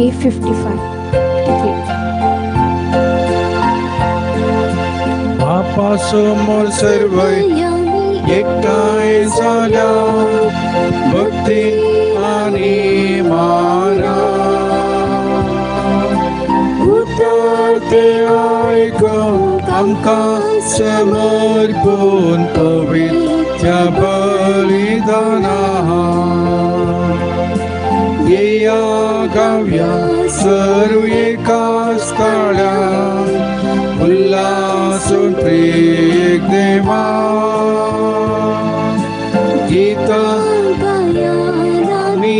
A55. बापासमोर सर्व एकटाय झाल्या भक्ती आणि माना उत्तर ते ऐक आमकां समर्पून पवित्र बलिदाना येया गावया सर्व एकाच काळा उल्हासून प्रेम देवा गीता आणि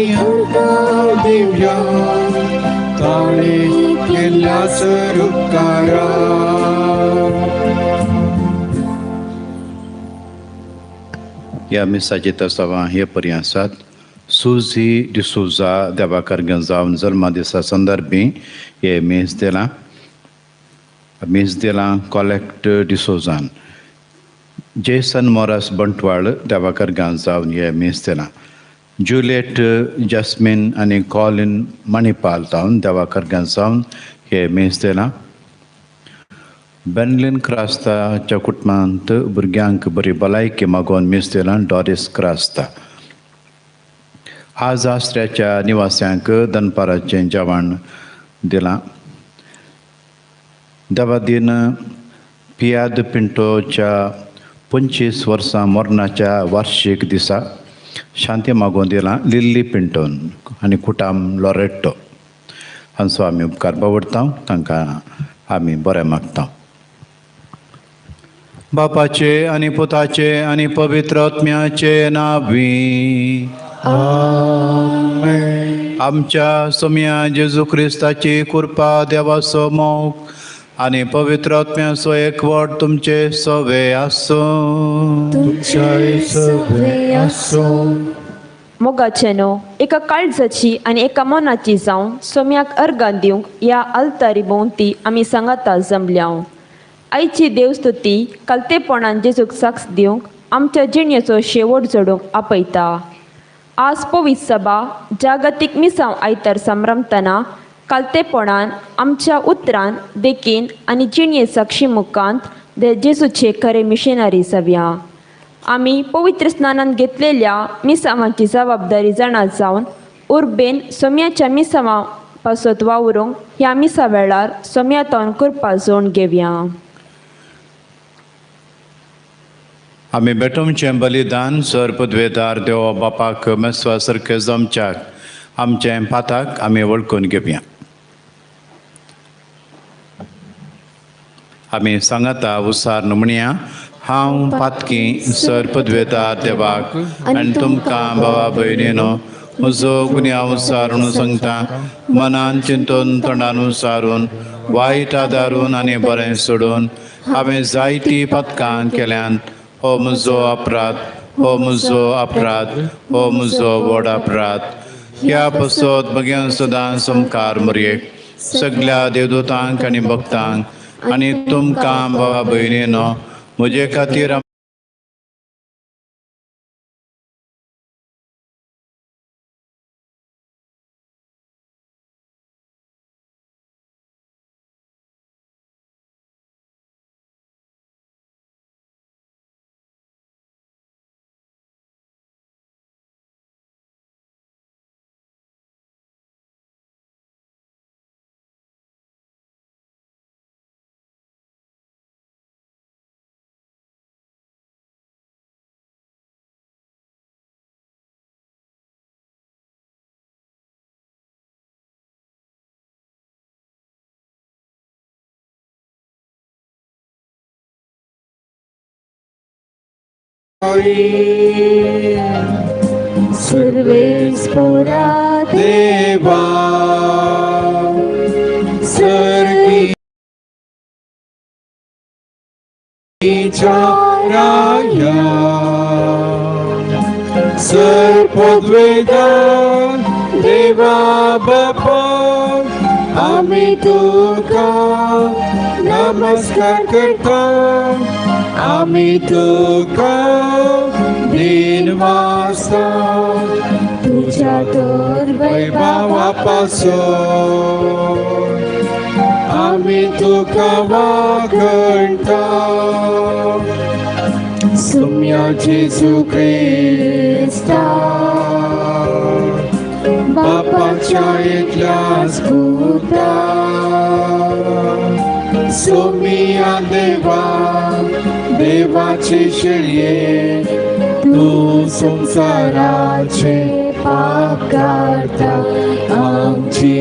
दिव्या ताळे केल्या स्वरूपकारा. ह्या मिसाचे तसावा हे पर्यासात सुझी डिसोजा देवाकर गंजावन जल्मा दिसा संदर्भी हे मीस दिला कॉलेक्ट डिसोजान जेसन मोरस बंटवाळ देवाकर गांजावन हे मीस दिला जुलियट जस्मिन आणि कॉलिन मणिपाल जावन देवाकर गांजावन हे मीस दिला बेनलिन क्रास्ताच्या कुटुंबांत भुरग्यांक बरी भलायकी मागोवन मीस दिला डॉरिस क्रास्ता. आज आसऱ्याच्या निवास्यांक दनपाराचें जेवण दिलां. देवादीन पियाद पिंटोच्या 25 वर्सां मरणाच्या वार्षिक दिसा शांती मागोवन दिलां लिल्ली पिंटोन आनी कुटाम लॉरेटो हांचो आमी उपकार बावडटा. तांकां आमी बरें मागता. बापाचे आनी पुताचे आनी पवित्र आत्म्याचे नांवी आमच्या सोम्या जेजू क्रिस्ताची कृपा देवाचो मोग आनी पवित्र आत्म्याचो एकवट तुमचे सवे आसो. मोगाचे न्हू एका काळजाची आनी एका मनाची जावन सोम्याक अर्गां दिवंक ह्या अल्तारी भोंवती आमी सांगाता जमल्या. आयची देवस्तुती कालतेपणान जेजूक साक्ष दिवंक आमच्या जिणेचो शेवट जोडूंक आपयता. आज पवित्र सभा जागतीक मिसांव आयतार संभ्रमतना कालतेपणान आमच्या उतरान देखीन आनी जिणये साक्षी मुखांत जेजूचे खरे मिशनरी जावया. आमी पवित्र स्नानान घेतलेल्या मिसावांची जबाबदारी जाणा जावन उर्बेन सोम्याच्या मिसावां पासत वावरूंक ह्या मिसा वेळार सोम्यातावन कृपा जोड घेवया. आमी बेटोमचें बलिदान सर पदवेदार देव बापाक मेस्वा सारके जमच्याक आमचें पाताक आमी वळखून घेवया. आमी सांगाता उसार म्हणया हांव पातकी सर पदवेदार देवाक आनी तुमकां भावा भयणीनो म्हजो गुन्यांव उसारून सांगता. मनान चिंतून तोंडान उसारून वायट आदारून आनी बरें सोडून हांवें जायतीं पातकां केल्यान हो म्हजो अपराध, हो म्हजो अपराध, हो म्हजो व्हड अपराध. ह्या पासत भगवान सदां समकार मरयेक सगळ्या देवदूतांक आनी भक्तांक आनी तुमकां भावा भयणीनो म्हजे खातीर सर्वेस्परा देवा सर्गीच्या राया सर पदवेदार देवा बापा आमी तुका नमस्कार करता. आमी तुका दिन वाजता तुझ्या तर वैभवापासून आम्ही तुका वाखणता सुम्या जेजू ख्रिस्ता बापाच्या एकल्याच पुता सोमिया देवा देवाचे शेळये तू संसाराचे पाप काढता आमची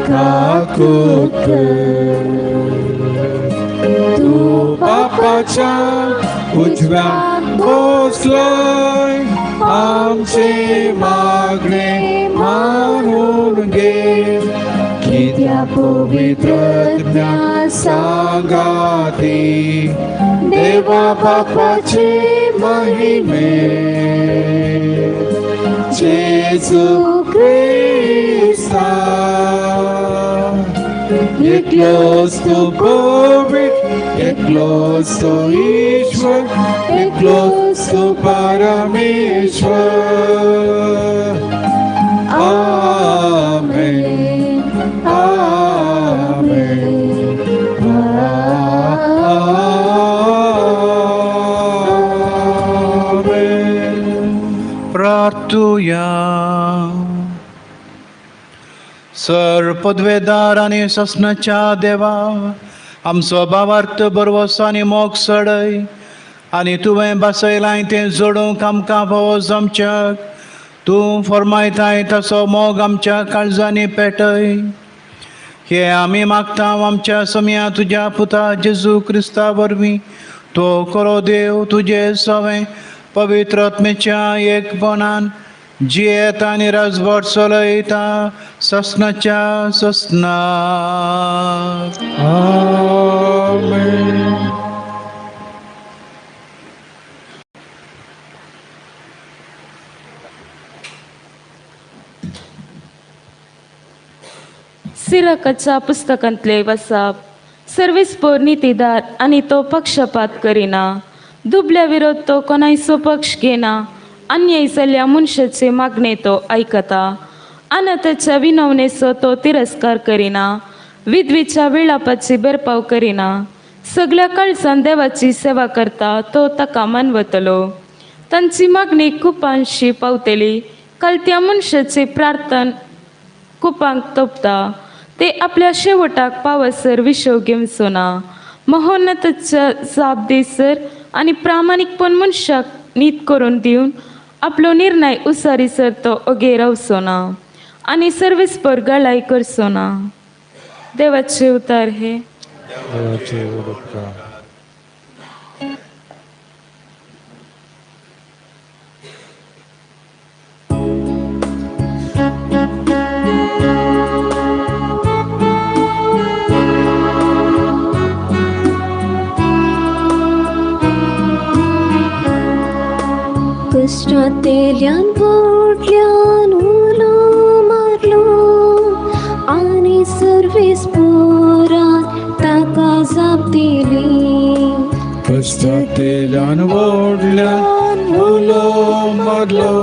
काकूत कर. तू पापाच्या उजव्या बसलाय आमचे मागणे मानून घे कित्या पवित्र सांगाती देवा बापाचे महिमे जेजू ख्रिस्ता एकलोच तू पवित्र एकलोच तू ईश्वर एकलोच तू परमेश्वर. आमेन आमेन आमेन. प्रार्थूया. सर्पद्वेदार आणि ससनाच्या देवा आमचो भावार्थ बरवस आनी मोग सडय आनी तुवें बसयलाय तें जोडूंक आमकां फावो जमच्याक तूं फरमायताय तसो मोग आमच्या काळजांनी पेटय. हे आमी मागता आमच्या सम्या तुज्या पुता जेजू क्रिस्ता वरवीं तो खरो देव तुजे सवें पवित्र आत्मेच्या एकपणान जियेता आनी राजवट चलयता ससनाच्या ससना. आमेन. सिरकाच्या पुस्तकांतले वसाप सर्वेस्पोर नितीदार आणि तो पक्षपात करिना दुबल्या विरोध तो कोणायचो पक्ष घेना अन्याय जाल्ल्या मनशाचे मागणे तो ऐकता अनाथाच्या विनवणेचो तो तिरस्कार करिना विधवेच्या विलापाची बेरपाव करिना सगळ्या काळजान देवाची सेवा करता तो ताका मानवतलो. तांची मागणी खुपांशी पावतली कलत्या मनशाची प्रार्थना कुपांक तोपता ते आपल्या शेवटाक पावसर विशव घेवचो ना. महोन्नताच्या जाप देसर आणि प्रामाणिकपण मनशाक नीत करून दिवन आपलो निर्णय उसारीसर तो ओगे रावचो ना आणि सर्वेस्पर गळाई करचो ना. देवाचे उतार हे. कष्टातेल्यान पोटल्यान उलो मारलो आनी सर्वेस पोरान ताका जाप दिली. कष्टातेल्यान ओढल्यान उलो मारलो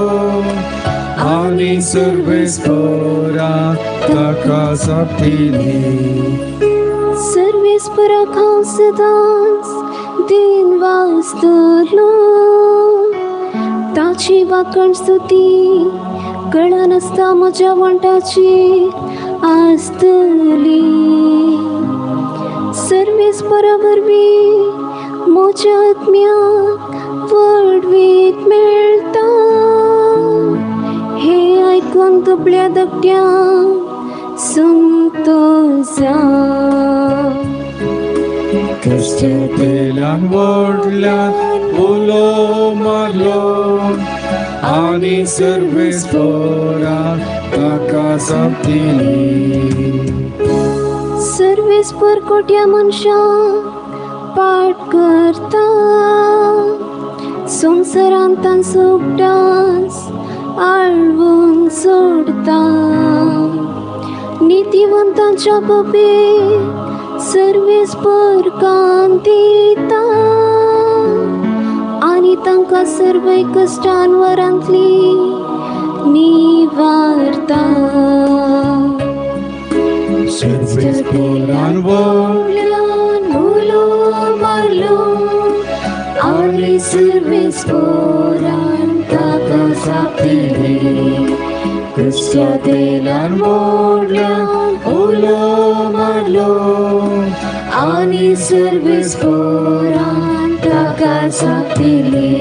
आनी सर्वेस पोरा ताका जाप दिली. सर्वेस पोराक हांव सदांच दिन वाजतलो ताची वाकण स्तुती कळा नासता म्हज्या वांटाची आसतली. सर्वेस परा वरवीं म्हज्या आत्म्याक वडवीत मेळटा. हे आयकून दुबळ्या धाकट्यांक संतोष जावं. कष्टातेल्यान ओढल्यान उलो मारलो आनी सर्वेस पोरा ताका जाप दिली. सर्वेस परकोट्या मनशां पाट करता संवसारांत तांचो उपटास आळवून सोडता. नितीवंतांच्या पपे सर्वेस पर कांतिता आनी तांकां सर्व कश्टांवरांतली सोडता सर्वेस्परान बोल्यान बोलो मारलो आणि सर्वेस्परान ताका सापडिले कुस्त्या तेलान मोडल्यान बोलो मारलो आणि सर्वेस्परान ताका सापडिले.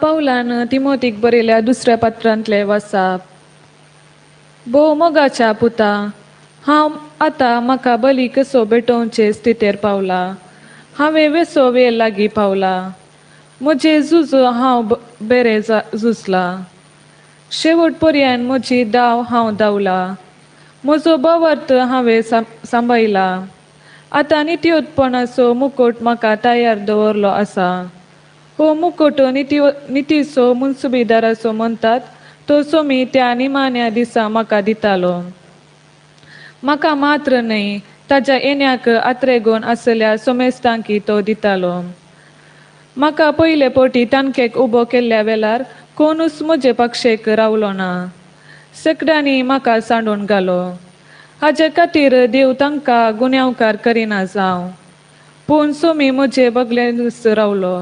पावलान तिमोतीक बरयल्या दुसऱ्या पत्रांतले वाचप. भोव मोगाच्या पुता, हांव आतां म्हाका बली कसो भेटोवचे स्थितीर पावला. हांवें वेसो वेळ लागीं पावला. म्हजें झूज हांव बरें झुजला. शेवट पर्यंत म्हजी दाव हांव धांवला. म्हजो बवर्त हांवें सांबाळला. आतां नित्योत्पणाचो मुकुट म्हाका तयार दवरलो आसा. हो मुकुट नितीचो मुनसुबीदाराचो म्हणटात तो मी त्या निमाण्या दिसा म्हाका दितालो. म्हाका मात्र न्हय, ताच्या येण्याक आत्रेगोन आसल्या सोमेस्तांकी तो दितालो. म्हाका पयले पोटी तांकेक उबो केल्ल्या वेळार कोणूच म्हजे पक्षेक रावलो ना. सगळ्यांनी म्हाका सांडून घालो. हाजे खातीर देव तांकां गुन्यांवकार करिना जावं. पूण सोमी म्हजे बगलेनूच रावलो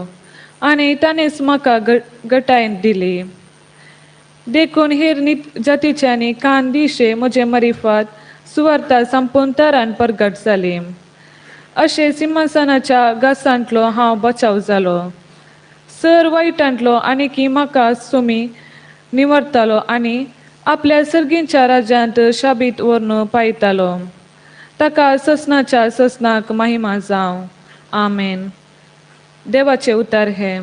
आनी ताणेंच म्हाका घटायन दिली. देखून हेर जातीच्यांनी कान दिशे म्हजे मरिफात सुवार्ता संपूर्ण तरान प्रगट जाली. अशें सिंहासनाच्या घासांतलो हांव बचाव जालो. सर वायटांतलो आनीक म्हाका सोमी निवरतालो आनी आपल्या सर्गींच्या राज्यांत शाबीत व्हरून पायतालो. ताका ससनाच्या ससनाक महिमा जावं. आमेन. देवाचे उतार हे.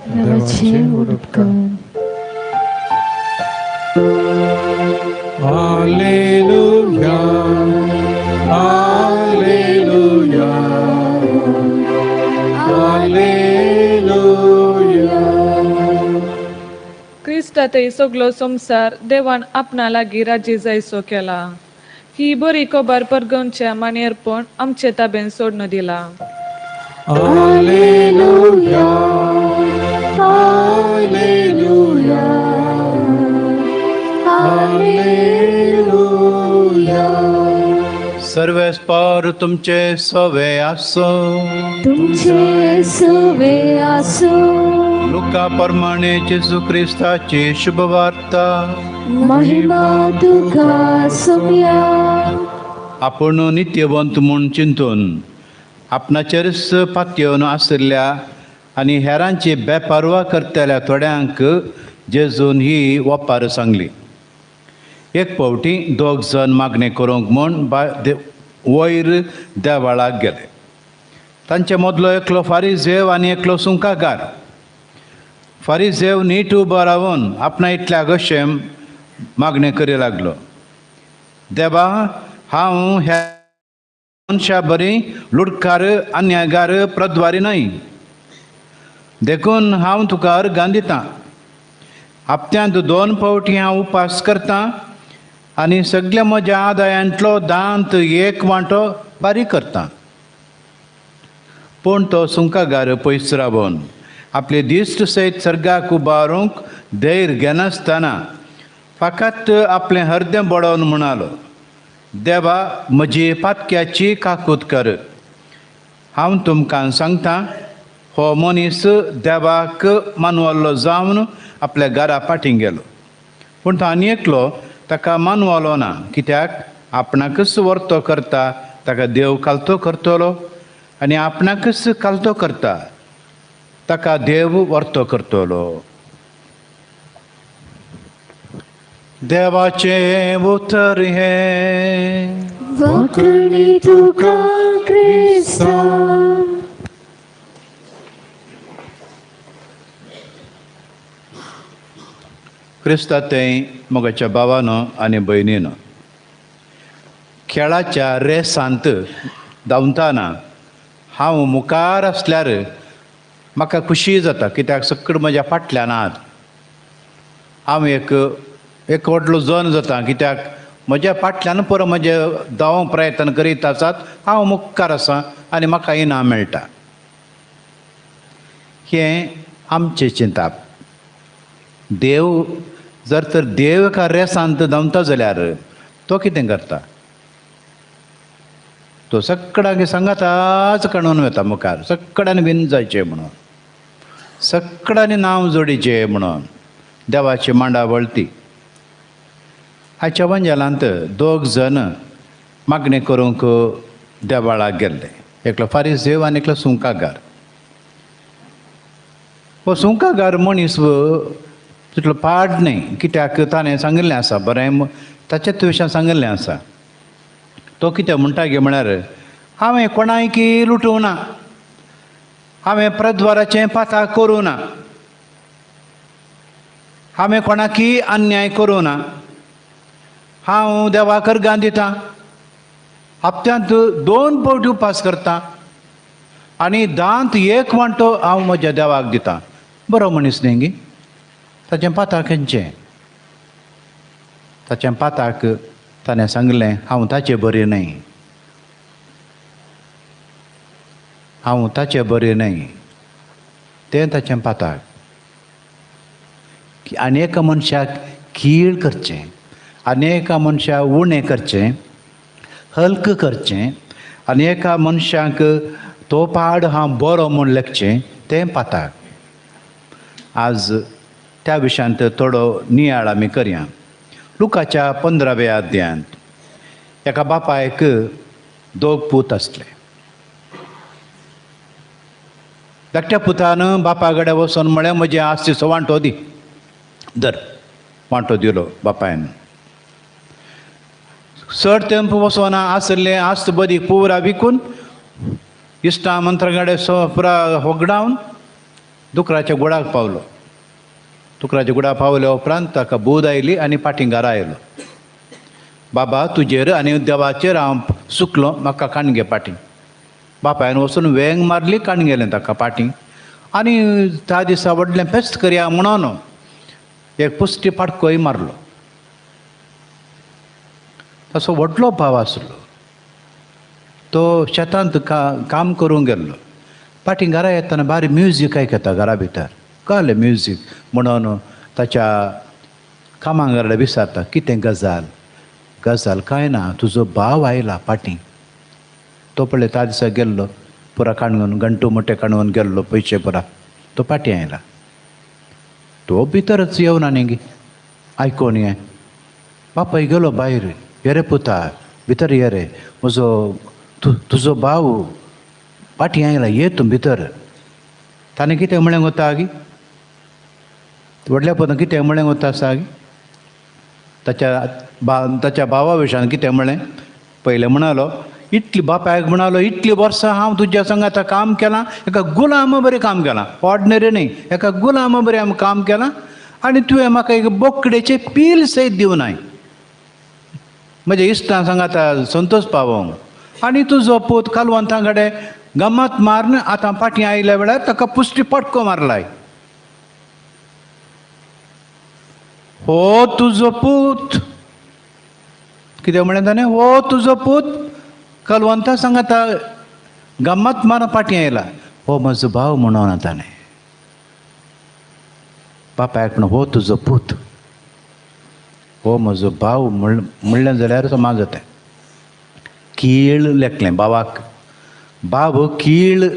देवाचे उदकान हालेलुया हालेलुया हालेलुया. क्रिस्तातय सगलो संसार देवान आपणा लागीं राजी जायसो केला. ही बरी खबर परगोवच्या मानेरपण आमचे ताब्यान सोडून दिला. Hallelujah hallelujah hallelujah. सर्वेस्पर तुमचे सवे आसो. तुमचे सवे आसो. लुका प्रमाणे जेजू क्रिस्ताची शुभवार्ता. महिमा तुका सोम्या. आपूण नित्यवंत म्हूण चिंतून आपणाचेरच पातयेवन आशिल्ल्या आनी हेरांची बेपारवा करतल्या थोड्यांक जेजून ही वपार सांगली. एक फावटी दोग जण मागणी करूंक म्हूण वयर देवाळाक गेले. तांचे मदलो एकलो फारिजेव आनी एकलो सुंकाकार. फारिजेव नीट उबो रावन आपणा इतल्या कशें मागणी करी लागलो. देवा, हांव ह्या मनशा बरी लुटकार अन्यायगार प्रद्वारी न्हय. देखून हांव तुका अर्गां दितां. हप्त्यांत 2 फावटी हांव उपास करतां आनी सगळ्या म्हज्या आदायांतलो 10th वांटो फारीक करतां. पूण तो सुंकागार पयस रावन आपले दिश्ट सयत सर्गाक उबारूंक धैर्य घेनासतना फकत आपलें हृदय बडोवन म्हणालो, देवा, म्हजी पातक्याची काकूत कर. हांव तुमकां सांगतां, हो मनीस देवाक मानवल्लो जावन आपल्या घरा फाटीं गेलो. पूण तो आनी एकलो ताका मानवलो ना, कित्याक आपणाकच वर्तो करता ताका देव कालतो करतलो आनी आपणाकच कालतो करता ताका देव वर्तो करतलो. देवाचे उतर हे. वखणी तुका क्रिस्ता. क्रिस्तांतय मोगाच्या भावानो आनी भयणीनो, खेळाच्या रेसांत धांवतना हांव मुखार आसल्यार म्हाका खुशी जाता, कित्याक सकड म्हज्या फाटल्यान आहात. हांव एक एक व्हडलो जन जाता, कित्याक म्हज्या फाटल्यान पर म्हजे धांवूंक प्रयत्न करीत आसात, हांव मुखार आसां आनी म्हाका इनाम मेळटा. हें आमचें चिंतप. देव जर तर देव एका रेसांत धांवता जाल्यार तो कितें करता? तो सगळ्यांक सांगाताच काडून वता मुखार, सगळ्यांनी बीन जायचें म्हणून, सगळ्यांनी नांव जोडीचें म्हणून देवाची मांडावळ ती. आयच्या वंजलांत 2 जण मागणी करूंक देवाळाक गेल्ले, एकलो फारिसेव आनी एकलो सुंकागार. हो सुंकागार मनीस तितलो पाड न्ही, कित्याक ताणें सांगिल्लें आसा, बरें ताचेच विशयां सांगिल्लें आसा. तो कितें म्हणटा गे म्हळ्यार, हांवें कोणायकी लुटूं ना, हांवें प्रद्वाराचें पाताक करूं ना, हांवें कोणाकी अन्याय करूं ना, हांव देवाक अर्गां दितां, हप्त्यांत 2 फावटी उपास करतां आनी दांत 1 वांटो हांव म्हज्या देवाक दितां. बरो मनीस न्ही गे? ताचें पाताक खंयचें? ताचें पाताक ताणें सांगलें, हांव ताचें बरें न्हय, हांव ताचें बरें न्हय, तें ताचें पाताक. आनी मनशाक कीळ करचें, आनी मनशाक उणें करचें, हल्क करचें, आनी एका मनशाक तो पाड हांव बरो म्हूण लेखचें, तें पाताक. आज त्या विशयांत थोडो नियाळ आमी करया. लुकाच्या 15व्या अध्यायांत एका बापायक 2 पूत आसले. धाकट्या पुतान बापा कडेन वचून म्हळें, म्हजें आस्तीचो वांटो दी. धर. वांटो दिलो बापायन. चड तेंप वचोना आसलें आस्त बदीक पुरा विकून इश्टा मंत्राकडे पुरा होगडावन दुकराच्या गुडाक पावलो. दुकराच्या गुडा पावल्या उपरांत ताका बूद आयली आनी पाठिंगार आयलो. बाबा, तुजेर आनी देवाचेर हांव चुकलो, म्हाका काण घे पाटी. बापायन वचून वेंग मारली, काण गेलें ताका पाटी. आनी त्या दिसा व्हडलें फेस्त करया म्हणून एक पुश्टी पाटकोय मारलो. तसो व्हडलो भाव आसलो. तो शेतांत काम करूंक गेल्लो. पाटी घरा येताना बारी म्युजीक आयकता घरा भितर. कळ्ळें म्युजीक म्हणून ताच्या कामांगरडे विचारता, कितें गजाल? गजाल कांय ना, तुजो भाव आयला पाटी. तो पळय त्या दिसा गेल्लो, पुरा काणून घंटू मोठे काणून गेल्लो पयशे पुरा. तो पाटी आयला. तो भितरच येवना न्ही गे, आयकोन ये. बापाय गेलो भायर. ये रे पुता, भितर ये रे, म्हजो तुजो भाव पाटी आयला, ये तूं भितर. ताणें कितें म्हळें वता गी? व्हडल्या पुतान कितें म्हळें वता सागी? ताच्या भावा विशयान कितें म्हळें? पयलें म्हणालो, इतली बापायक म्हणालो, इतलीं वर्सां हांव तुज्या संगाता काम केलां, एका गुलाम बरें काम केलां, ऑर्डिनरी न्ही, एका गुलाम बरें हांवें काम केलां, आनी तुवें म्हाका एक बोकडेचें पील सयत दिवनाय म्हज्या इश्टां सांगाता संतोश पावोंक. आनी तुजो पूत कालवंतां कडेन गम्मत मारन आतां पाटी आयल्या वेळार ताका पुश्टी पटको मारलाय. हो तुजो पूत. कितें म्हळें ताणें? हो तुजो पूत कलवंता सांगाता गम्मत मार पाटी आयला. हो म्हजो भाव म्हणून ताणें. बापायक म्हणून हो तुजो पूत, हो म्हजो भाव म्हणलें जाल्यार समाज जाता. कीळ लेखलें भावाक. भाव कीळ,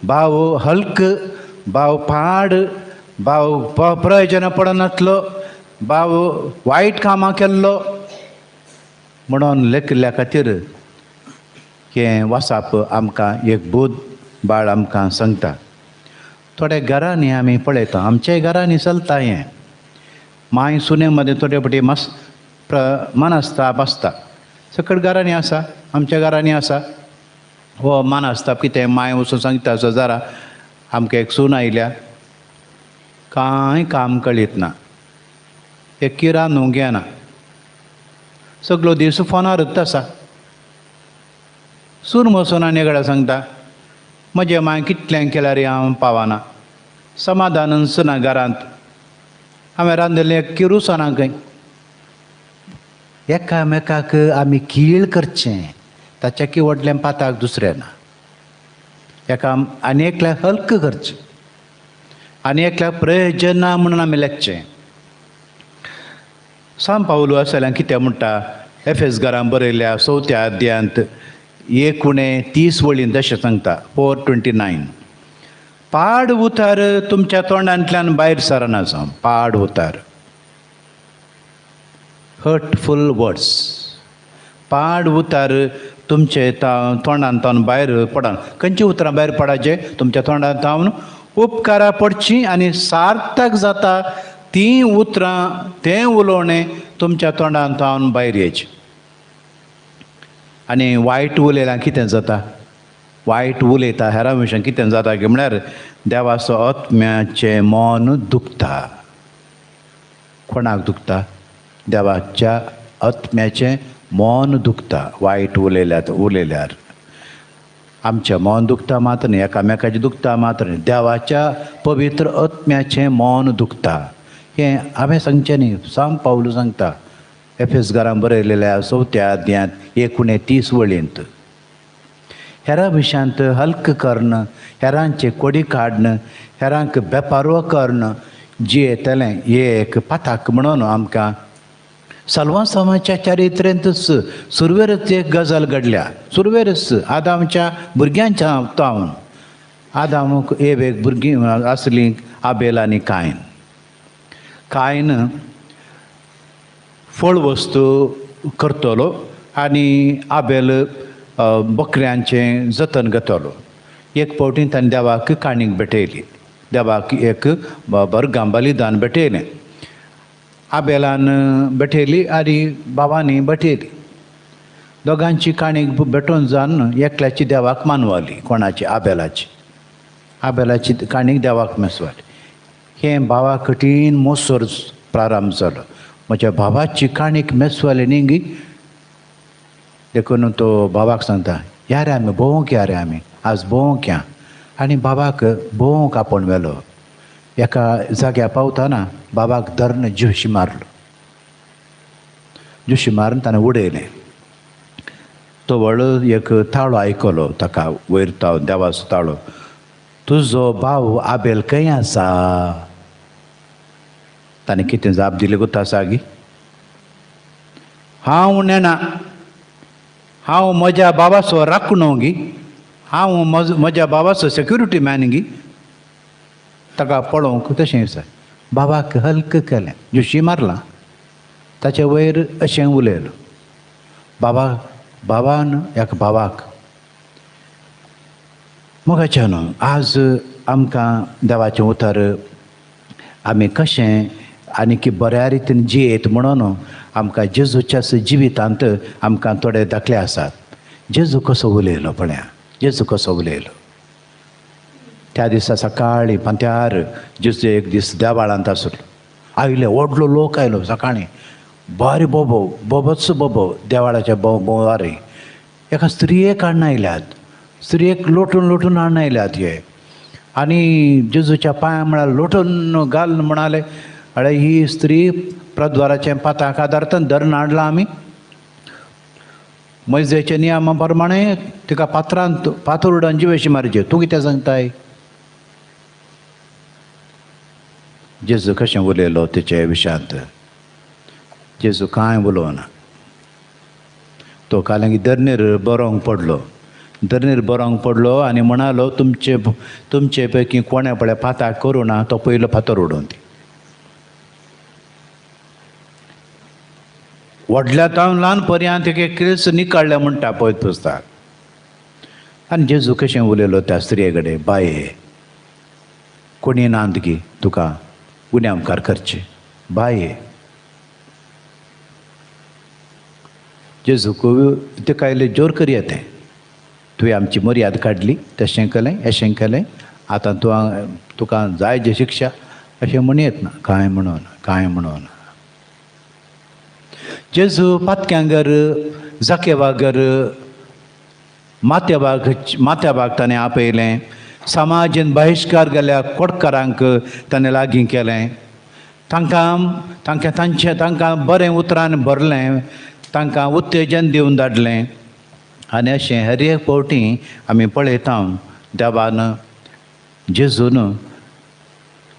भाव हल्क, भाव पाड, भाव प्रयोजना पडनासलो, भाव वायट कामां केल्लो म्हणून लेखिल्ल्या खातीर हें वाचप आमकां एक बोध बाळ आमकां सांगता. थोड्या घरांनी आमी पळयता, आमच्याय घरांनी चलता हें. माय सुने मदें थोडे फावटी मनस्ताप आसता. सकट घरांनी आसा, आमच्या घरांनी आसा. हो मनस्ताप कितें? माय वचून सांगता, जरा आमकां एक सून आयल्या, कांय काम कळीत ना, एक किरां न्हू घेना, सगळो दीस फोनारूच आसा. सून वचून आनी कडेन सांगता, म्हजें माय कितलें केल्यार हांव पावना, समाधानच ना घरांत, हांवें रांदिल्लें एक किरूच ना खंय. एकामेकाक आमी कीळ करचें ताच्या की व्हडलें पाताक दुसरें ना. एका आनी एकल्याक हल्क करचें आनी एकल्याक प्रयोजन ना म्हणून आमी लेखचें. सांत पावलो आसल्यार कितें म्हणटा एफेसकारांक बरयल्या 4थ्या अध्यायांत 19:30 वळीन तशें सांगता 4:29. पाड उतार तुमच्या तोंडांतल्यान भायर सरना जावं. पाड उतार, हर्टफूल वर्ड्स, पाड उतार तुमचे तोंडांतावन भायर पडना. खंयची उतरां भायर पडाचे तुमच्या तोंडांतावन? उपकारा पडची आनी सार्थक जाता ती उतरां तें उलोवणें तुमच्या तोंडांतावन भायर येचें. आनी वायट उलयल्यार कितें जाता? वायट उलयता हेरां विशयान कितें जाता की म्हळ्यार देवाचो आत्म्याचें मन दुखता. कोणाक दुखता? देवाच्या आत्म्याचें मन दुखता वायट उलयल्यार. आमचें मन दुखता मात्र न्ही, एकामेकाचें दुखता मात्र न्ही, देवाच्या पवित्र आत्म्याचें मन दुखता. हें हांवें सांगचें न्ही, सांत पावलो सांगता एफेसकारांक बरयलेल्या 4थ्या अध्यायांत 19:30 वळींत. हेरां विशयांत हल्क करणं, हेरांचे कोडी काडणं, हेरांक बेपारवो करणं जियेतलें हें एक पाताक म्हणून आमकां सल्वासामाच्या चारित्र्यांतच सुरवेरच एक गजाल घडल्या. सुरवेरच आदामच्या भुरग्यांच्या तावन आदामूक एक भुरगीं आसलीं, आबेल आनी कायन. कायन फळ वस्तू करतलो आनी आबेल बकऱ्यांचें जतन घेतलो. एक फावटी ताणें देवाक काणीक भेटयली, देवाक एक बरगां बलिदान भेटयलें. आबेलान भेटयली आनी भावानी भेटयली. दोगांची काणीक भेटोवन जावन एकल्याची देवाक मानवाली. कोणाची? आबेलाची. आबेलाची काणीक देवाक मेसवाली. हें भावा कठीण मोसोर प्रारंभ जालो. म्हज्या भावाची काणीक मेसवाली न्ही गी. देखून तो भावाक सांगता, या रे आमी भोवंक या रे आमी आज भोवंक या. आनी बाबाक भोवंक आपोवन व्हेलो. एका जाग्यार पावतना बाबाक धरून जुशी मारलो. जुशी मारून ताणें उडयलें. तो व्हडलो एक ताळो आयकलो ताका वयर देवाचो ताळो. तुजो भाव आबेल खंय आसा? ताणें कितें जाप दिलें गो सागी? हांव नेना, हांव म्हज्या बाबाचो राखणो गी, हांव म्हज्या बाबाचो सेक्युरिटी मॅन गी. ताका पळोवंक तशें आसा. बाबाक हल्क केलें, जुशी मारला. ताचे वयर अशें उलयलो. बाबान ह्या भावाक मोगाच्यान आज आमकां देवाचें उतर आमी कशें आनी की बऱ्या रितीन जियेत म्हणून आमकां जेजूच्या जिवितांत आमकां थोडे दाखले आसात. जेजू कसो उलयलो पळया, जेजू कसो उलयलो. त्या दिसा सकाळीं पंत्यार जेजू एक दीस देवाळांत आसलो. आयले व्हडलो लोक आयलो सकाळीं. बरे बोबोच बोबो देवाळाच्या बोवारी. एका स्त्रियेक हाडून आयल्यात. स्त्रियेक लोटून हाडून आयल्यात हे. आनी जेजूच्या पांयां म्हळ्यार लोटून घाल म्हणाले. अळे ही स्त्री प्रद्वाराचें पाताक आदारतन धरून हाडला आमी. मैजेच्या नियमा प्रमाणे तिका पात्रांत पातोर उडोवन जिवेशी मारचे. तूं कितें सांगताय? जेजू कशें उलयलो तेचे विशयांत? जेजू कांय उलोवना. तो कालांगी धरणेर बरोवंक पडलो आनी म्हणालो तुमचे पैकी कोणे पळय पाताक करूं ना तो पयलो फातर उडोवन दी. व्हडल्या तावन ल्हान पर्यंत एक क्रिस्त निकाडल्या म्हणटा पळय पुस्तक. आनी जेजू कशें उलयलो त्या स्त्रिये कडेन, बाये कोणी नांद गी तुका गुन्या मुखार करचे. बाये जेजूक तिका इल्लें जोर करी येतें. तुवें आमची मर्याद काडली, तशें केलें अशें केलें, आतां तुका जाय जी शिक्षा अशें म्हणयत ना. कांय म्हणून जेजू पातक्यांगर जाकेवागर माथ्याबाग ताणें आपयलें. समाजीन बहिश्कार गेल्या कोडकारांक ताणें लागीं केलें. तांकां बरें उतरान भरलें. तांकां उत्तेजन दिवन धाडलें आनी अशें हर एक फावटी आमी पळयता देवान जेजून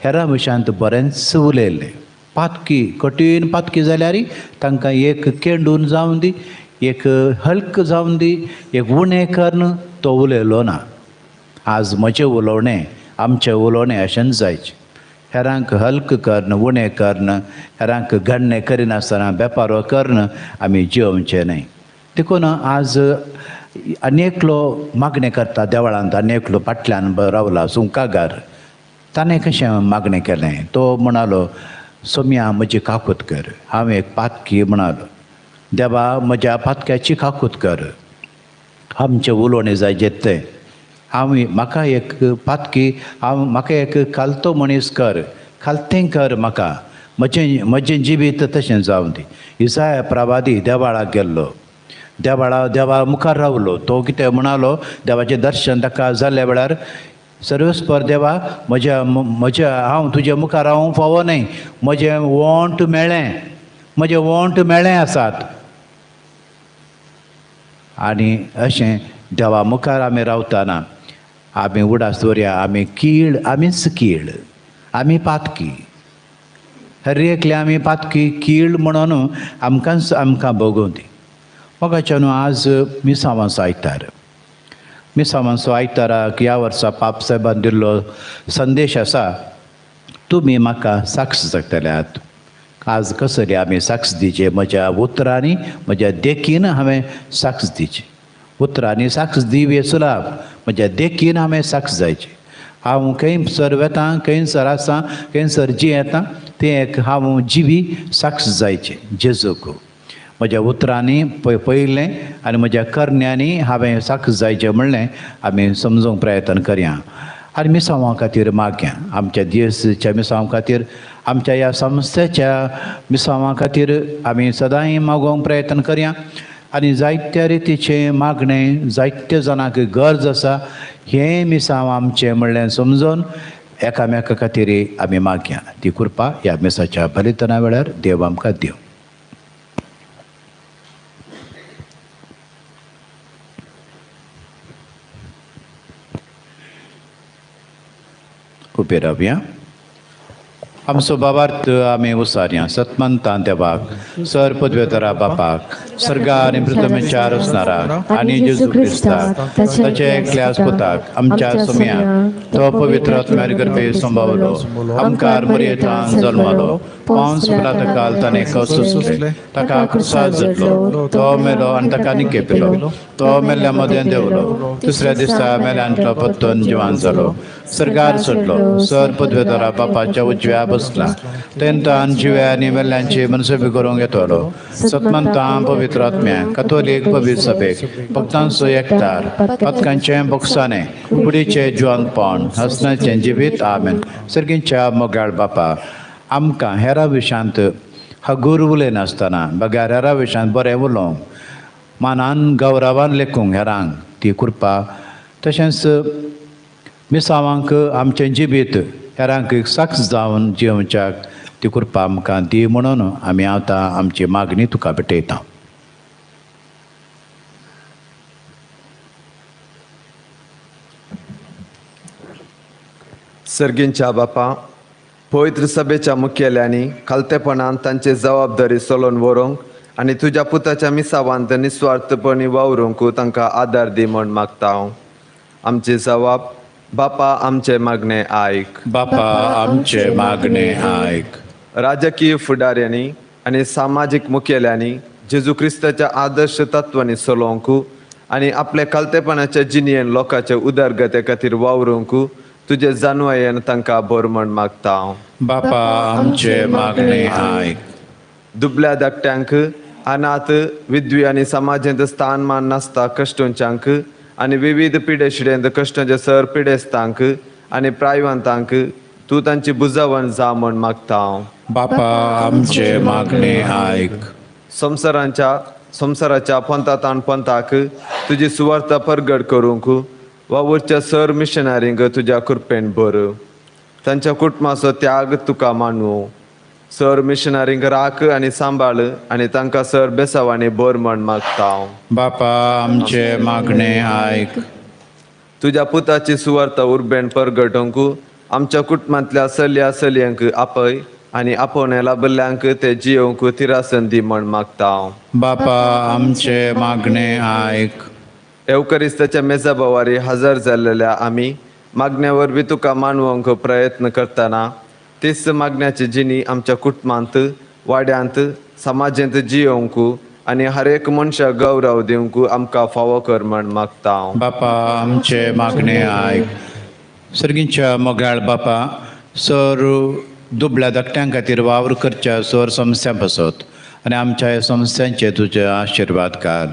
हेरां भशेन बरेंच उलयलें. पातकी कठीण पातकी जाल्यार तांकां एक केंडून जावं दी, एक हल्क जावं दी, एक उणें करन तो उलयलो ना. आज म्हजें उलोवणें आमचें उलोवणें अशेंच जायचें. हेरांक हल्क करन, उणें करन, हेरांक गण्णे करिनासतना बेपारो करन आमी जियोवचें न्हय. देखून आज आनी एकलो मागणें करता देवळांत, आनी एकलो फाटल्यान रावला सुंकागार. ताणें कशें मागणें केलें? तो म्हणालो, सोम्या म्हजी काकूत कर. हांव एक पातकी म्हणालो, देवा म्हज्या पातक्याची काकूत कर. आमचें उलोवणें जाय जेत्तें. म्हाका एक पातकी, म्हाका एक कालतो मनीस कर, खालतें कर म्हाका. म्हजें जिवीत तशें जावं दी. इसाया प्रवादी देवाळाक गेल्लो, देवा मुखार रावलो. तो कितें म्हणालो, देवाचें दर्शन ताका जाल्ल्या वेळार, सर्वेस्पर देवा हांव तुज्या मुखार रावूं फावो न्हय. म्हजें वोंट मेळ्ळें आसात. आनी अशें देवा मुखार आमी रावतना आमी उडास दवरया, आमीच कीळ, आमी पातकी. हर एकले आमी पातकी कीळ म्हणून आमकां भोगूं दी. मोगाच्या न्हू आज मिसावांचो आयतार. मिसावांचो आयताराक ह्या वर्सा पाप साहेबान दिल्लो संदेश आसा, तुमी म्हाका साक्ष जातल्यात. आज कसली आमी साक्ष दिचे? म्हज्या उतरांनी, म्हज्या देखीन हांवें साक्ष दिची. उतरांनी साक्ष दिव येसुला, म्हज्या देखीन हांवें साक्ष जायची. हांव खंयसर वेतां, खंयसर आसां, खंयसर जी येता तें हांव जिवी साक्ष जायचें जेजूक. म्हज्या उतरांनी पयलें आनी म्हज्या करण्यांनी हांवें साक्ष जायचें म्हणलें आमी समजूंक प्रयत्न करया. आनी मिसांवां खातीर मागया. आमच्या दिसाच्या मिसांवां खातीर, आमच्या ह्या संस्थेच्या मिसांवां खातीर आमी सदांय मागोवंक प्रयत्न करया. आनी जायत्या रितीचें मागणें जायत्या जाणांक गरज आसा, हें मिसांव आमचें म्हणलें समजून एकामेका खातीर आमी मागया. ती कृपा ह्या मिसाच्या बलिदाना वेळार देव आमकां दिवं. उबे रावया. आमचो बाबार्थ आमी उसारया. सतमंता देवाक, सर पदवेतरा बापाक, सर्गा आनी पृथ्वीचेर असणाराक आनी जेजू क्रिस्ताक, ताचे एकल्याच पुताक, आमच्या सोम्याक, तो पवित्र आत्म्यार गर्भे संभावलो, आमकां मरयेंतल्यान जल्मलो, पावस काल ताणें कसले, ताका क्रुसार झुटलो, तो मेलो आनी ताका निकेपिलो, तो मेल्ल्या मदें देंवलो, दुसऱ्या दिसा मेल्यांतलो परतून जिवान जालो, सर्गार सुटलो, सर पदवेतरा बापाच्या उजव्या बसला, तेन्तान जिव्या आनी मेल्ल्यांची मनसुबी करूंक येतलो, सतमंतां पवित्र आत्म्याक, कथोलीक पवित्र सभेक, भक्तांचो एकठार, पातकांचें बोगसाणें, कुडीचें जिवंतपण, हसण्याचें जिवीत. आमेन. सर्गींच्या मोगाळ बापा, आमकां हेरां विशांत हगूर उलयनासतना बग्यार हेरां विशांत बरें उलोवंक, मानान गौरवान लेखूंक हेरांक ती कृपा. तशेंच मिसावांक आमचें जिवीत हेरांक साक्ष जावन जिवच्याक ती कृपा आमकां दी म्हणून आमी आतां आमची मागणी तुका भेटयता. सर्गींच्या बापा, पवित्र सभेच्या मुखेल्यांनी खालतेपणान तांची जबाबदारी चलोवन व्हरूंक आनी तुज्या पुताच्या मिसावांत निस्वार्थपणी वावरूंक तांकां आदार दी म्हूण मागता हांव. आमची जबाब, बापा आमचे मागणें आयक. बापा आमचे मागणें आयक. राजकीय फुडाऱ्यांनी आनी सामाजीक मुखेल्यांनी जेजू क्रिस्ताच्या आदर्श तत्वांनी चलोवंक आनी आपले खालतेपणाच्या जिणेन लोकांचे उदरगते खातीर वावरूंक तुजे जानवायेन तांकां भर म्हूण मागता हांव. बापा आमचे मागणें आयक. दुबल्या धाकट्यांक, अनाथ, विधवी आनी समाजांत स्थानमान नासता कश्टुंच्यांक आनी विविध पिडेशिडेंत कश्टांचे सर पिडेस्तांक आनी प्रायवंतांक तूं तांची बुजावण जा म्हूण मागता हांव. बापा आमचे मागणें आयक. संवसाराच्या पंथातान पंथाक तुजी सुवार्ता परगट करूंक वा उरच्या सर मिशनरींक तुज्या कृपेन भर. तांच्या कुटुंबाचो त्याग तुका मानूं. सर मिशनरींक राख आनी सांबाळ आनी तांकां सर बेसावांनी बोर म्हण मागता हांव. बापा आमचे मागणे आयक. तुज्या पुताची सुवार्थ उर्बेन परगटोवंक आमच्या कुटुंबांतल्या चलया चलयांक आपय आनी आपोवणे लाभल्ल्यांक ते जियोवंक तिरासंदी म्हण मागता हांव. बापा आमचे मागणे आयक. एवकरिस्ताच्या मेजा बोवारी हजर जाल्लेल्या आमी मागण्या वरवीं तुका मानवंक प्रयत्न करतना तीच मागण्याची जिणी आमच्या कुटुंबांत वाड्यांत समाजांत जियोवंक आनी हर एक मनशाक गौरव दिवंक आमकां फावो कर म्हण मागता हांव. बापा आमचे मागणे आयक. सर्गींच्या मोगाळ बापा सर दुबळ्या धाकट्यां खातीर वावर करच्या सर समस्या बसत आनी आमच्या ह्या समस्यांचे तुजे आशिर्वाद घाल.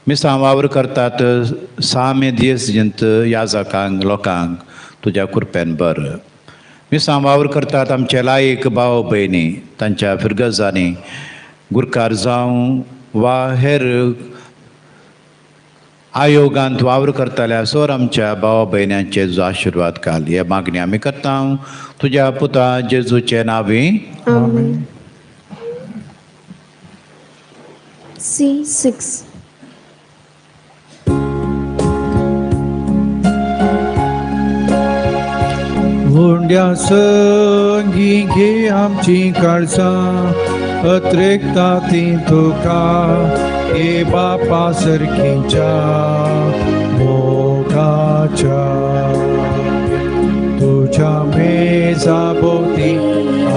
मिसां वावर करतात 6 मे दियसजंत याजकांक लोकांक तुज्या कृपेन बर. मिसां वावर करतात आमचे लायक भाव भयणी तांच्या फिरगजांनी गुरकार जावं वा हेर आयोगांत वावर करताल्या सर आमच्या भावा भयण्यांचे जो आशिर्वाद घाल. हे मागणी आमी करता तुज्या पुता जेजूचे नांवी. C6. हुंड्या संगी घे आमची काळजां अत्रेकता ती तुका हे बापा सरकीच्या मोगाच्या. तुझ्या मेजा भोवती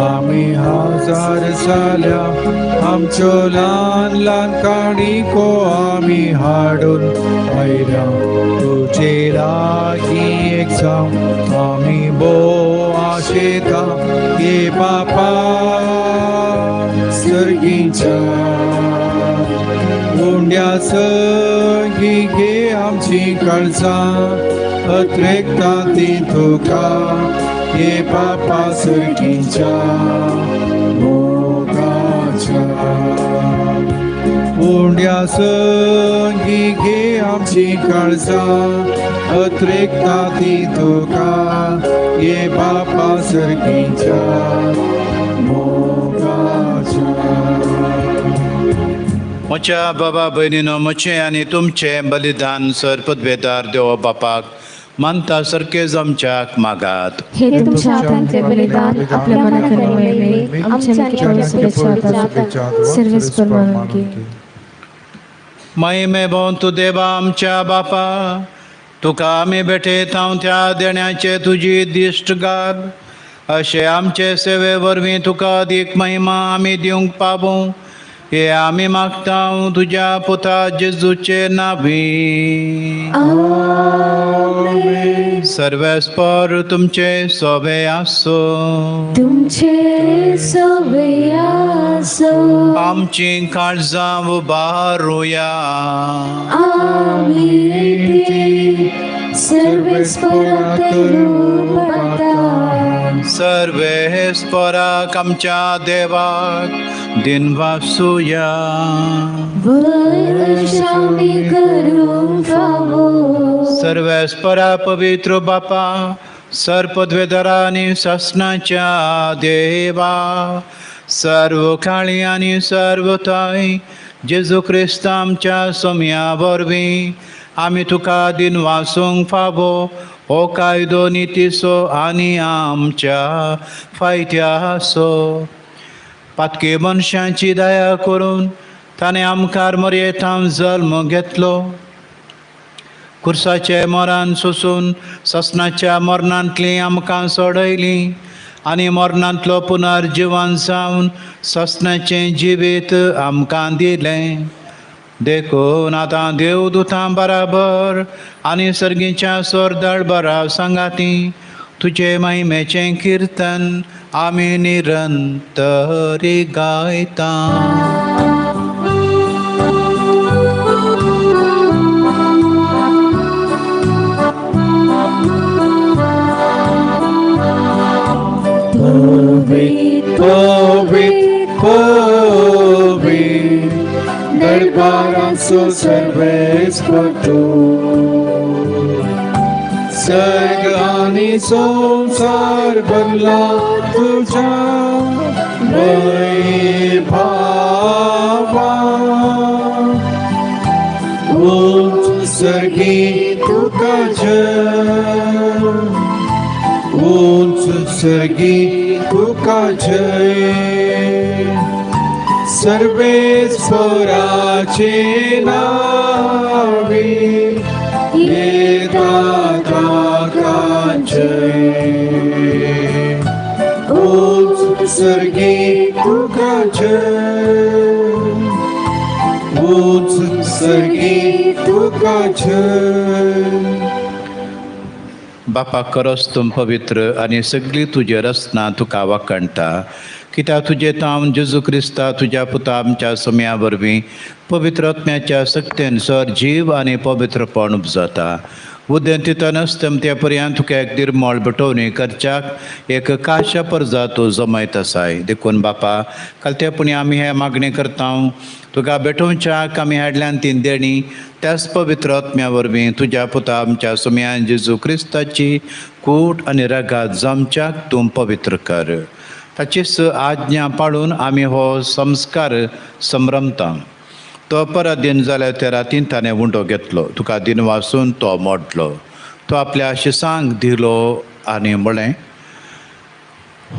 आमी हजार जाल्या आमच्यो ल्हान ल्हान काणिको आमी हाडून आयल्या तुजे लागीं एक जावं आमी भोव आशेता हे बापा सर्गीच्या. हुंड्या संगी घे आमची काळजां अत्रेकता ती तुका हे बापा सर्गीच्या मोगाच्या. हुंड्या संगी घे आमची काळजां अत्रेकता ती तुका हे बापा सर्गीच्या मोगाच्या. म्हज्या बाबा भयणीनो म्हजें आनी तुमचें बलिदान सर पदवेदार देव बापाक मानता सारके जमच्याक मागात. हे तुमच्या हातांचे बलिदान आपल्या मनाकडे वळवे आमच्या शुभेच्छा सर्वेस्पर म्हणून घे. महिमे भोवन तूं देवा आमच्या बापा तुका आमी भेटयत हांव त्या देण्याचे तुजी दिश्ट घाल. अशें आमचे सेवे वरवीं तुका अदीक महिमा आमी दिवंक पावूं हे आमी मागता तुज्या पुता जेजूचे नांवी. सर्वेस्पर तुमचे सोबे आसो. तुमचे सोबे आसो. आमची काळजां उबारुया. आमी सर्वेस्पराक सर्वेस्पराक आमच्या देवाक दिन वासुया. वर्षामी करूंक फावो. सर्वेस्परा पवित्र बापा सरपदवेदारा आनी शासनाच्या देवा सर्व काळी आनी सर्वताय जेजू क्रिस्त आमच्या सोम्या वरवीं आमी तुका दिन वासूंक फावो हो कायदो नितीसो आनी आमच्या फायत्यासो. पातके मनशांची दया करून ताणें आमकां मर्येतां जल्म घेतलो. कुर्साचे मरण सोसून ससनाच्या मरणांतली आमकां सोडयली आनी मरणांतलो पुनर्जिवन जावन ससनाचें जिवीत आमकां दिलें. देखून आतां देवदूतां बराबर आनी सर्गीच्या सोरदळ बरा सांगाती तुजे महिमेचें किर्तन आमी निरंतरी गायता. दरबारांचो सर्वेस्पर तूं. सर्ग आनी संसार भरला तुज्या वैभवा उंच सर्गी तुका जय उंच सर्गी तुका जय सर्वेश्वराचे नावे येता जय उंच सर्गी तुका जय उंच सर्गी तुका जय बापा खरोच तुम पवित्र आनी सगळी तुजी रचना तुका वखणटा कित्याक तुजे तावन जेजू क्रिस्ता तुज्या पुता आमच्या समेया वरवीं पवित्र आत्म्याच्या सक्तेन सर जीव आनी पवित्रपण उपजता उदेंतितनच ते पर्यंत तुका एक निर्मळ बटोवणी करच्याक एक काशा परजा तूं जमयत आसाय देखून बापा कालतेपणी आमी हे मागणी करता तुका भेटोवच्याक आमी हाडल्यान ती देणी त्याच पवित्र आत्म्या वरवीं तुज्या पुता आमच्या समेयान जेजू क्रिस्ताची कूट आनी रगात जमच्याक तूं पवित्र कर ताचीच आज्ञा पाळून आमी हो संस्कार संभ्रमता तो परत दिन जाल्यार त्या रातीन ताणें उंडो घेतलो तुका दिन वाचून तो मोडलो तो आपल्या शिसांक दिलो आनी म्हळें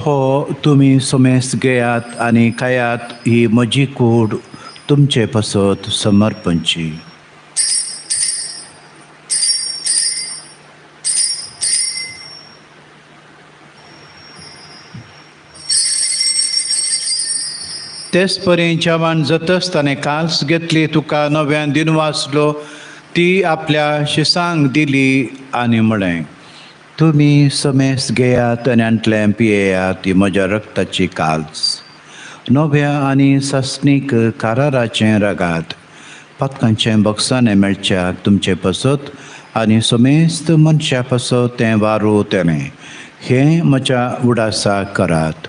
हो तुमी समेस घेयात आनी खायात ही म्हजी कूड तुमचे पसत समर्पणची तेच परेन जेवण जातच ताणें काल्स घेतली तुका नव्यान दिन वाचलो ती आपल्या शिसांक दिली आनी म्हळें तुमी समेस घेयात आनी आंतलें पियेयात ही म्हज्या रक्ताची काल्स नव्या आनी सस्नीक काराराचें रगात पातकांचें बक्षांनी मेळच्याक तुमचे पसत आनी समेस्त मनशा पसत तें वारू तेलें हें म्हज्या उडासाक करात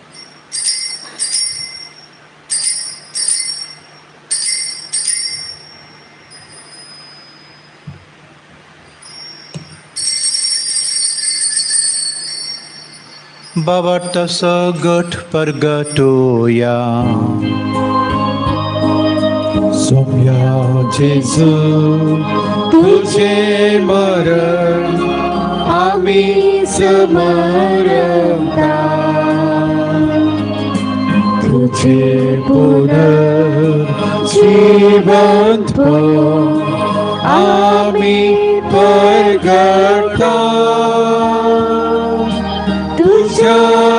बावटसो गट परगटोया सोम्या जेजू तुझे मरण आमी समरता तुझे पुनर्जीवंत आमी परगटा तुझ्या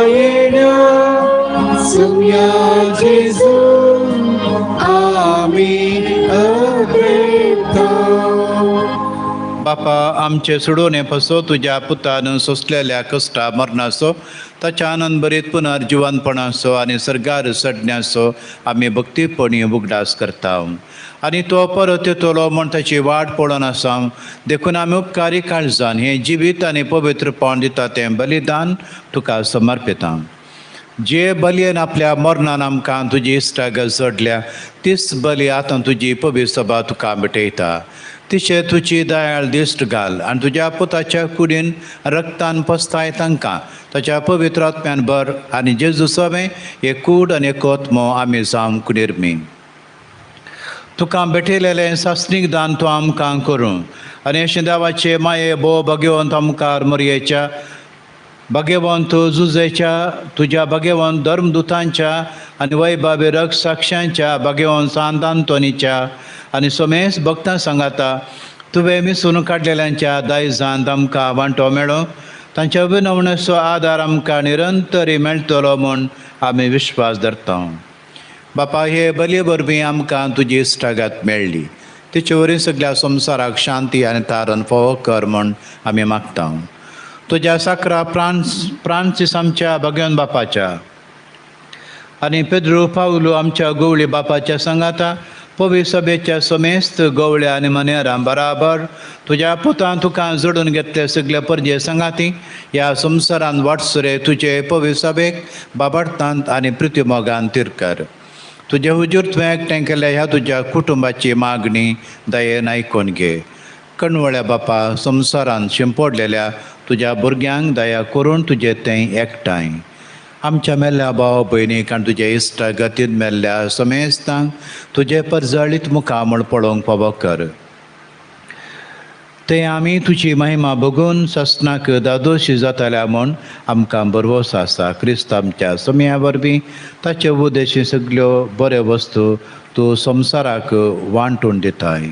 येण्या सोम्या जेजू आमी अग्रेता बापा आमचे सोडोवणे पसो तुज्या पुतान सोंसलेल्या कश्टा मरणाचो ताच्या आनंद बरीत पुनर्जिवनपणाचो आनी सर्गार सडण्याचो आमी भक्तीपणी उगडास करता आनी तो परत येतलो म्हण ताची वाट पळोवन आसा देखून आमी उपकारी काळजान हें जिवीत आनी पवित्रपण दिता तें बलिदान तुका समर्पिता जे बलयेन आपल्या मरणान आमकां तुजी इश्टागत जोडल्या तीच बली आतां तुजी पवित्र सभा तुका भेटयता तिशे तुजी दयाळ दिश्ट घाल आनी तुज्या पुताच्या कुडीन रक्तान पस्ताय तांकां ताच्या पवित्र आत्म्यान भर आनी जेजू सवें एक कूड आनी एक आत्मो आमी जावं कुडीरमी तुका भेटयलेलें सासणीक दान तूं आमकां करूं आनी अशें देवाचे माये भोव भगवंत आमकां मरयेच्या भगवंत जुजेच्या तुज्या भगवंत धर्मदुतांच्या आनी वैभावी रग साक्षांच्या भगवंत सांत आंतोनीच्या आनी समेस भक्तां सांगाता तुवें मिसून काडलेल्यांच्या दायजांत आमकां वांटो मेळो तांच्या विनवणेचो आदार आमकां निरंतरी मेळटलो म्हूण आमी विश्वास धरता बापा हे बलये वरवीं आमकां तुजी इश्टागत मेळ्ळी तिचे वरवीं सगळ्या संवसाराक शांती आनी तारण फोव कर म्हूण आमी मागता तुज्या साकरा फ्रांसीस आमच्या भगवान बापाच्या आनी पेद्रो पावलो आमच्या गवळी बापाच्या सांगाता पवित्र सभेच्या समेस्त गवळ्या आनी मनेरां बराबर तुज्या पुतान तुका जोडून घेतले सगळे परजे सांगाती ह्या संवसारान वाटसरे तुजे पवित्र सभेक बाबडतांत आनी प्रितीमोगान तिरकर तुजे हुजूर तुवें एकठांय केल्या ह्या तुज्या कुटुंबाची मागणी दयेन आयकून घे कणवळ्या बापा संवसारान शिंपडलेल्या तुज्या भुरग्यांक दया करून तुजें तें एकठांय आमच्या मेल्ल्या भाव भयणीक आनी तुजे इश्ट गतीन मेल्ल्या समेस्तांक तुजे परजळीत मुखामळ पळोवंक फावो कर. ते आमी तुजी महिमा बघून ससनाक दादोशी जाताल्या म्हूण आमकां बरवोस आसा. क्रिस्त आमच्या समया वरवीं ताचे उद्देशी सगल्यो बऱ्यो वस्तू तूं संवसाराक वांटून दिताय.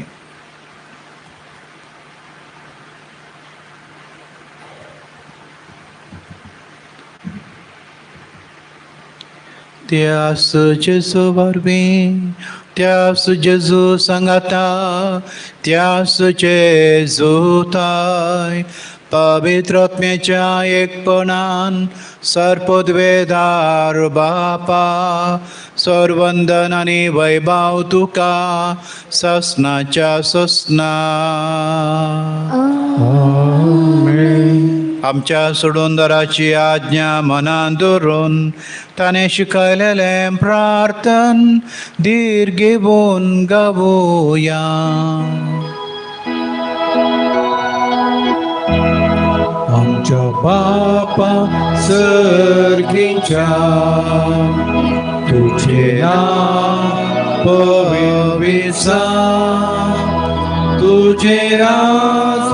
त्यास जेजू वरवीं त्यास जेजू सांगाता त्यास जेजू ताय पवित्र आत्म्याच्या एकपणान सर्पद्वेदार बापा सर्वंदन आनी वैभव तुका ससनाच्या ससना. आमच्या सोडूनदाराची आज्ञा मनात दवरून ताणें शिकयलेलें प्रार्थन धीर घेवन गावुया. आमच्या बापा सर्गीच्या तुझे नाम पवित्र तुझे राज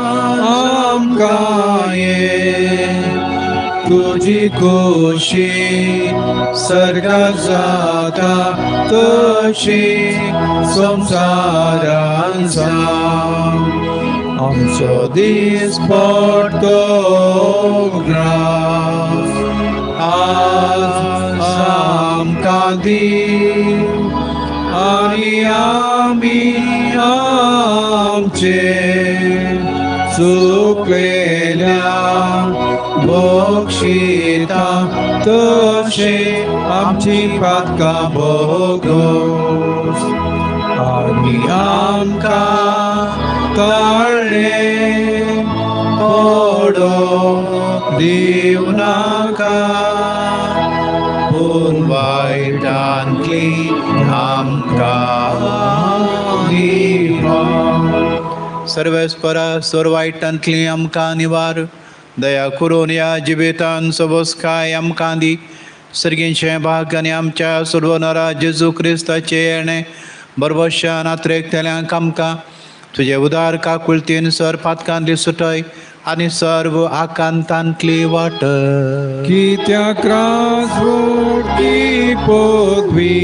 आमकां ये तुझी खोशी सर्गात जाता तशी संवसारांत जावं. आमचो दीस पडतो ग्रास आज आमकां दी आनी आमी आमचे चुकलेल्या बक्षिता तशे आमची पातकां भोगोस आनी आमकां काळ्ळे पडो दिव नाका पूण वायटांतली आमकां निवार. सर्वेस्परा सर्वायटांतली आमकां निवार दया करून या जिवितान सबोसकाय आमकां दी. सर्गींचें भाग आनी आमच्या सोडवणारा जेजू क्रिस्ताचे येणे बरवशान आत्रेकतेल्यांक आमकां तुझे उदार काकुळतीन सर पातकांतली सुटय आनी सर्व आकांतांतली वाट. कित्याक राजवटी पदवी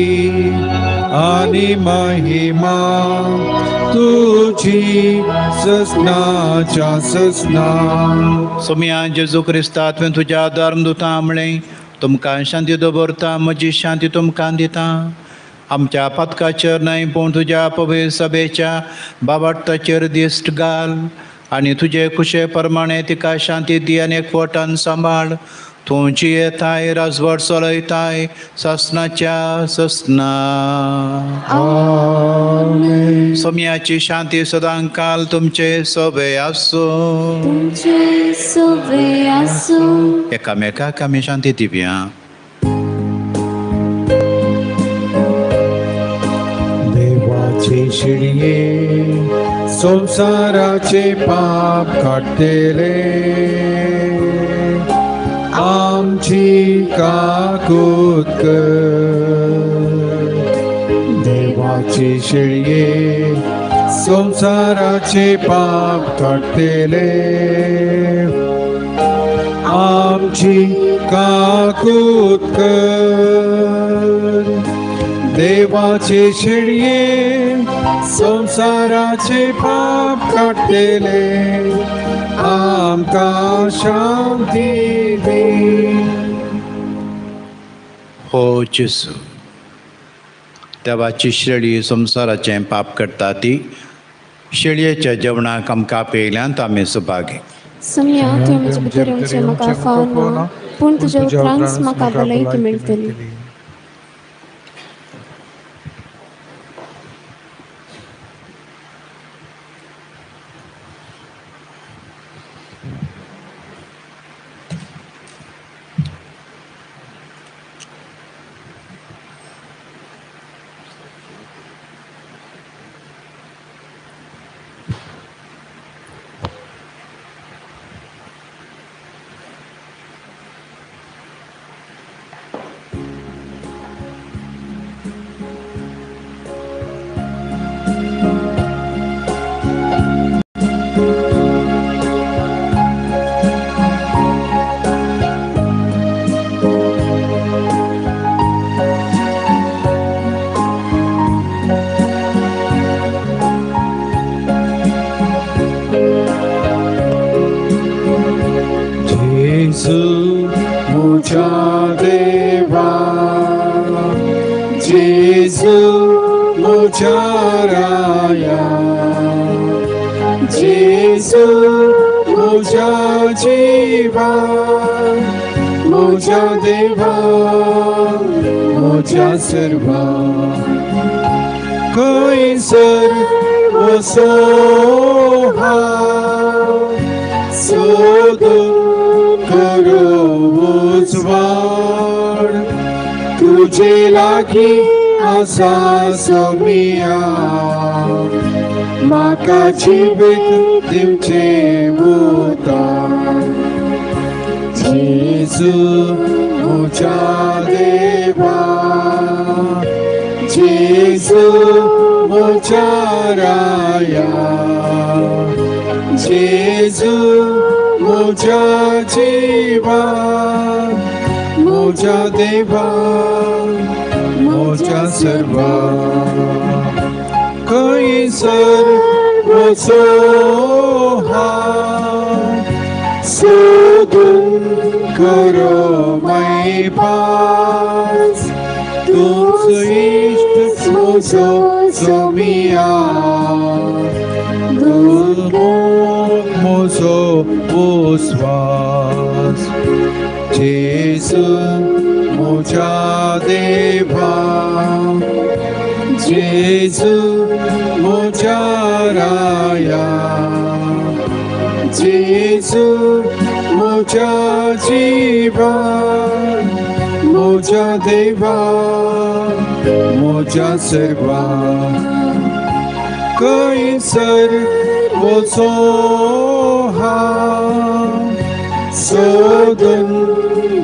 आनी महिमा तुझी ससनाच्या ससना. सोम्या जेजू क्रिस्ता तुवें तुज्या धर्मदुतां म्हणलें तुमकां शांती दवरता म्हजी शांती तुमकां दिता. आमच्या पथकाचेर न्हय पूण तुज्या पवित्र सभेच्या बाबटाचेर दिश्ट घाल आनी तुजे कुशे प्रमाणे तिका शांती दी आनी एकवटान सांबाळ. तूं जी येताय राजवट चलयताय ससनाच्या ससना. सोम्याची शांती सदां काल तुमचे सोबे आसूं. तुमचे सोबे आसूं. एकामेकाक आमी शांती दिवया. देवाचे शिडये संसाराचे पाप काढतेले आमची काकूत कर. देवाचे शिडये संसाराचे पाप काढतेले आमची काकूत कर. देवाचे शिडये संसाराचे पाप काढतेले आमकां शांती दी. हो जेजू देवाची शेळी संसाराचें पाप करता ती शेळयेच्या जेवणाक आमकां आपयल्यांत आमी सुभागी. सम्या तुवें म्हजे भितर येवचें म्हाका फावना पूण तुज्या उपरांत म्हाका भलायकी मेळटली. जेजू म्हज्या राया जेजू म्हज्या जिवा म्हज्या देवा म्हज्या सर्वा खंयसर वसो सोदून खरो उजवाड तुजे लागीं आसा सोमिया म्हाका जिवीत दिवचें उतर जेजू म्हज्या देवा जेजू म्हज्या राया जेजू म्हज्या जिवा म्हज्या देवा म्हज्या सर्वा खंयसर वचो सोदून खरो मैपास तुमचो इश्ट म्हजो सोमिया म्हजो विश्वास जेजू म्हज्या देवा जेजू म्हज्या राया जेजू म्हज्या जिवा म्हज्या देवा म्हज्या सर्वा खंयसर वचो सोदून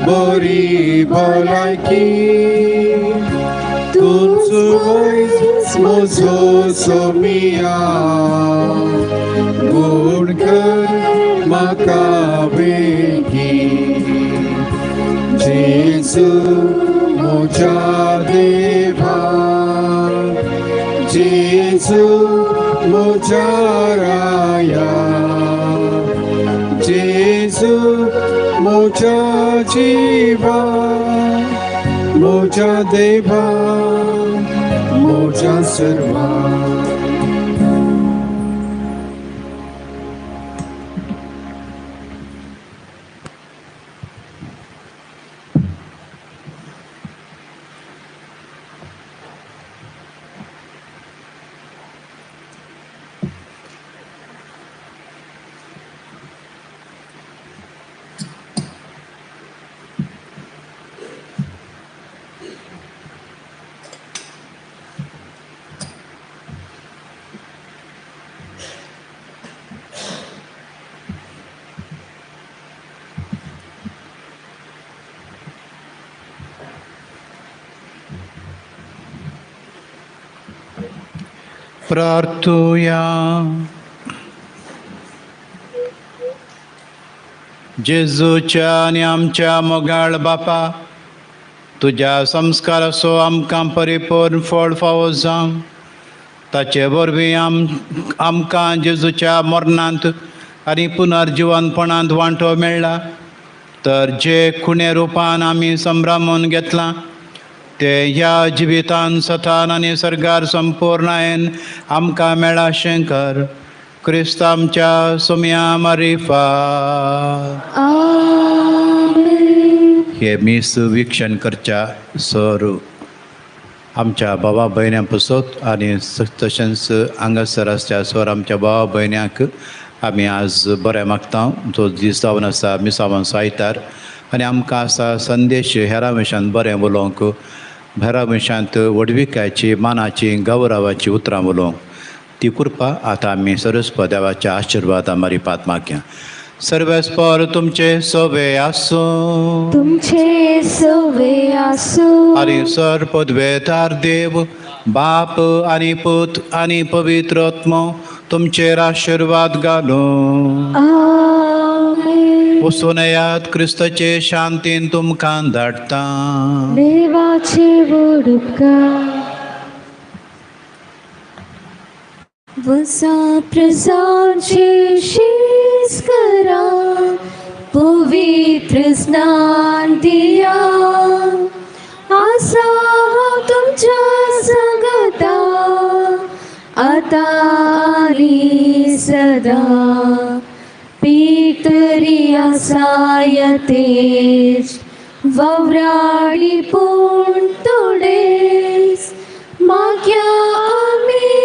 बरी भलायकी तुमचो वैज म्हजो सोमिया गूण कर म्हाका बेगीन जेजू म्हज्या देवा जेजू म्हज्या राया जेजू म्हज्या जिवा म्हज्या देवा म्हज्या सर्वा प्रार्थूया. जेजूच्या आनी आमच्या मोगाळ बापा तुज्या संस्काराचो आमकां परिपूर्ण फळ फावो जावं ताचे वरवीं आमकां जेजूच्या मरणांत आनी पुनर्जिवनपणांत वांटो मेळ्ळा. तर जे खुणे रुपान आमी संभ्रमून घेतलां ते ह्या जिवितान सतान आनी सर्गार संपूर्णायेन आमकां मेळाशें कर. क्रिस्त आमच्या सोम्या मारिफा. हे मीस विक्षण करच्या सर आमच्या भावा भयण्यां पसत आनी तशेंच हांगासर आसच्या सर आमच्या भावा भयण्यांक आमी आज बरें मागता. जो दीस जावन आसा मिसावान सायतार आनी आमकां आसा संदेश हेरां विशयान बरें उलोवंक हेरां विशयांत वडविकायची मानाची गौरवाची उतरां उलोवंक ती कृपा आतां आमी सरस्वती देवाच्या आशिर्वाद आमारी पातमाक्या. सर्वेस्पर तुमचे सवे आसूं तुमचे सवे आसूं आनी सर पदवेतार देव बाप आनी पूत आनी पवित्र आत्मो तुमचेर आशिर्वाद घालूं. आमेन. वचून येयात क्रिस्ताचे शांतीन तुमकां धाडटा. देवाचे व्हड उपकार. वसा प्रजांचे शीस करा पवित्र स्नान दिया आसा हांव तुमच्या संगता आता आणि सदा पितरी असायतेच वव्राळी पूण तोडेस माग्या आमी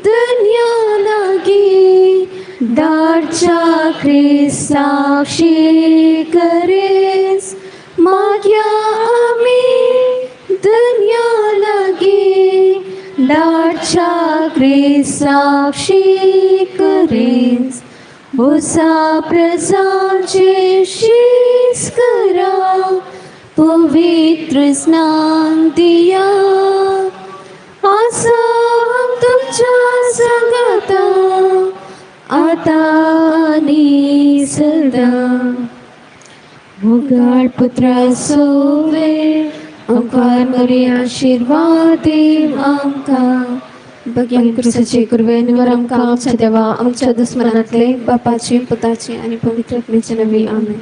दुनिया लागी दारच्या ख्रिस्ताक्षी करेस माग्या आमी दुनिया लागी दारच्या ख्रिस्ताक्षी करेस उसा प्रजाचे शीस करा पवित्र स्नान दिया आसा तुमच्या संगता आता आणि सदा मुगाळ पुत्रा सोवे ओंकार मरी आशीर्वाद देव आमकां भगवान कृष्णाची कृपेवर आमकां आमच्या देवा आमच्या दुस्मनांतले बापाची पुताची आणि पवित्र आत्म्याचे नवी आमेन.